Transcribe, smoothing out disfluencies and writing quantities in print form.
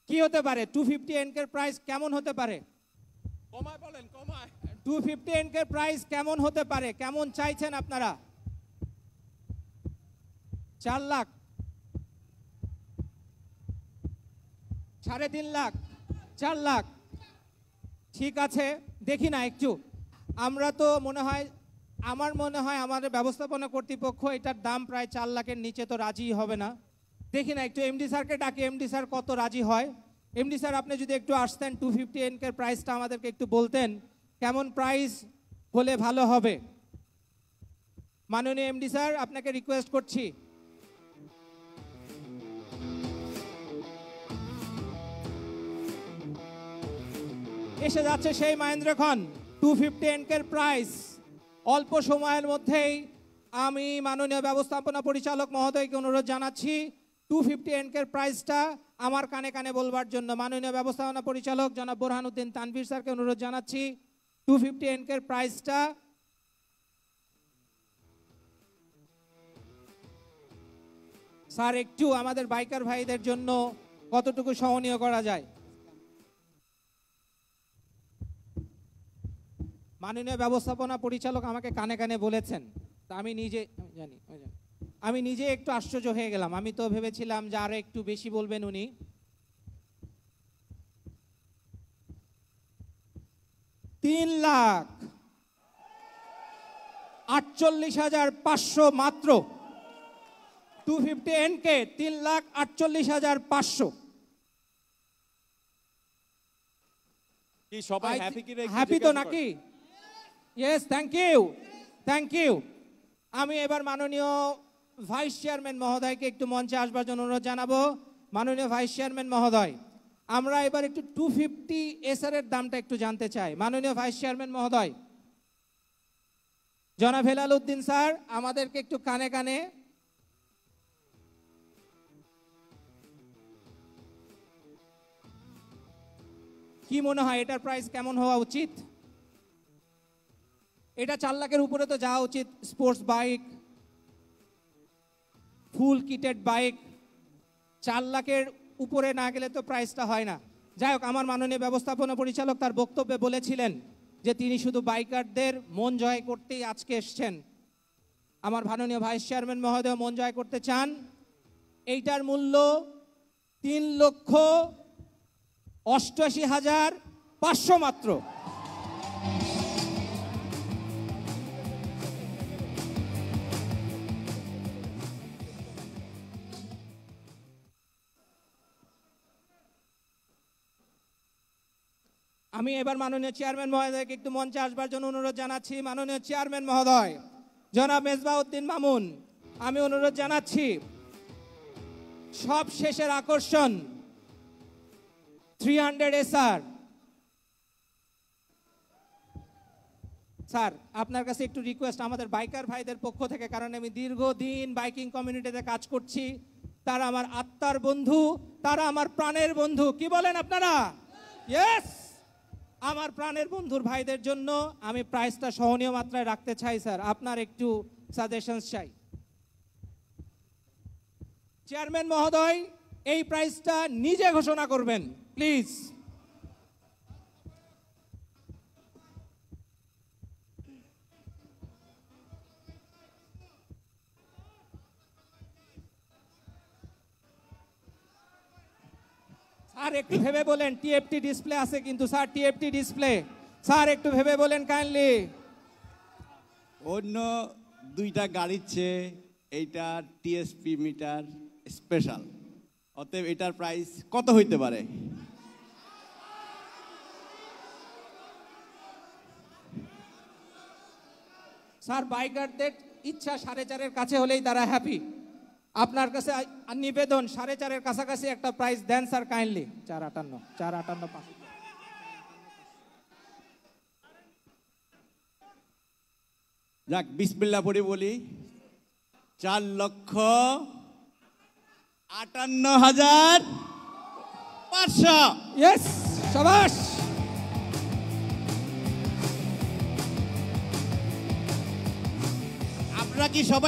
কি হতে পারে 250 এনকের প্রাইস কেমন হতে পারে? কমায় বলেন, কমায়। 250 এনকের প্রাইস কেমন হতে পারে? কেমন চাইছেন আপনারা? 4 লাখ, 3.5 লাখ, 4 লাখ, ঠিক আছে। দেখি না একটু, আমরা তো আমার মনে হয় আমাদের ব্যবস্থাপনা কর্তৃপক্ষ এটার দাম প্রায় 4 লাখের নিচে তো রাজি হবে না। দেখি না একটু এমডি স্যারকে ডাকি, এমডি স্যার কত রাজি হয়। এমডি স্যার আপনি যদি একটু আসতেন, 250 এনকের প্রাইসটা আমাদেরকে একটু বলতেন কেমন প্রাইস হলে ভালো হবে। মাননীয় এমডি স্যার, আপনাকে রিকোয়েস্ট করছি। এসে যাচ্ছে সেই মহেন্দ্র খন 250 এনকের প্রাইস। অল্প সময়ের মধ্যেই আমি মাননীয় ব্যবস্থাপনা পরিচালক মহোদয়কে অনুরোধ জানাচ্ছি 250 এনকের প্রাইসটা আমার কানে কানে বলবার জন্য। মাননীয় ব্যবস্থাপনা পরিচালক জনাব বোরহানুদ্দিন তানভীর স্যারকে অনুরোধ জানাচ্ছি 250 এনকের প্রাইসটা স্যার একটু আমাদের বাইকার ভাইদের জন্য কতটুকু সহনীয় করা যায়। মাননীয় ব্যবস্থাপনা পরিচালক আমাকে কানে কানে বলেছেন, তা আমি নিজে একটু আশ্চর্য হয়ে গেলাম। আমি তো ভেবেছিলাম যে আরো একটু বেশি বলবেন উনি। 3,48,500 মাত্র। 250 এনকে 3,48,500। কি সবাই হ্যাপি কি? হ্যাপি তো নাকি? Yes, thank you, thank you. আমি এবার মাননীয় ভাইস চেয়ারম্যান মহোদয়কে একটু মঞ্চে আসবার জন্য অনুরোধ জানাবো। মাননীয় ভাইস চেয়ারম্যান মহোদয়, আমরা এবার একটু 250 এসআর এর দামটা একটু জানতে চাই। মাননীয় ভাইস চেয়ারম্যান মহোদয়, জনাব হেলাল উদ্দিন স্যার আমাদেরকে একটু কানে কানে কি মনে হয় এটার প্রাইস কেমন হওয়া উচিত? এটা 4 লাখের উপরে তো যাওয়া উচিত। স্পোর্টস বাইক, ফুল কিটেড বাইক 4 লাখের উপরে না গেলে তো প্রাইসটা হয় না। যাই হোক, আমার মাননীয় ব্যবস্থাপনা পরিচালক তার বক্তব্যে বলেছিলেন যে তিনি শুধু বাইকারদের মন জয় করতেই আজকে এসছেন। আমার মাননীয় ভাইস চেয়ারম্যান মহোদয় মন জয় করতে চান। এইটার মূল্য 3,88,500 মাত্র। আমি এবার মাননীয় চেয়ারম্যান মহোদয়কে একটু মঞ্চে আসবার জন্য অনুরোধ জানাচ্ছি। মাননীয় চেয়ারম্যান মহোদয় জনাব মেজবাউদ্দিন মামুন, আমি অনুরোধ জানাচ্ছি সব শেষের আকর্ষণ 300 এসআর। স্যার আপনার কাছে একটু রিকোয়েস্ট আমাদের বাইকার ভাইদের পক্ষ থেকে, কারণ আমি দীর্ঘদিন বাইকিং কমিউনিটিতে কাজ করছি। তারা আমার আত্মার বন্ধু, তারা আমার প্রাণের বন্ধু। কি বলেন আপনারা? ইয়েস, আমার প্রাণের বন্ধুর ভাইদের জন্য আমি প্রাইসটা সহনীয় মাত্রায় রাখতে চাই। স্যার আপনার একটু সাজেশনস চাই। চেয়ারম্যান মহোদয় এই প্রাইসটা নিজে ঘোষণা করবেন প্লিজ। স্যার একটু ভেবে বলেন, টিএফটি ডিসপ্লে আছে কিন্তু স্যার, টিএফটি ডিসপ্লে। স্যার একটু ভেবে বলেন কাইন্ডলি। অন্য দুইটা গাড়ির চেয়ে এইটা টিএসপি মিটার স্পেশাল, অতএব এটার প্রাইস কত হইতে পারে? স্যার বাইকারদের ইচ্ছা 4.5-এর কাছে হলেই তারা হ্যাপি। আপনার কাছে নিবেদন 4.5-এর কাছাকাছি একটা প্রাইস দেন স্যার কাইন্ডলি। 458 যাক, বিসমিল্লাহ পড়ে বলি 4,58,500। ইয়েস, শাবাশ। আপনারা কি সবাই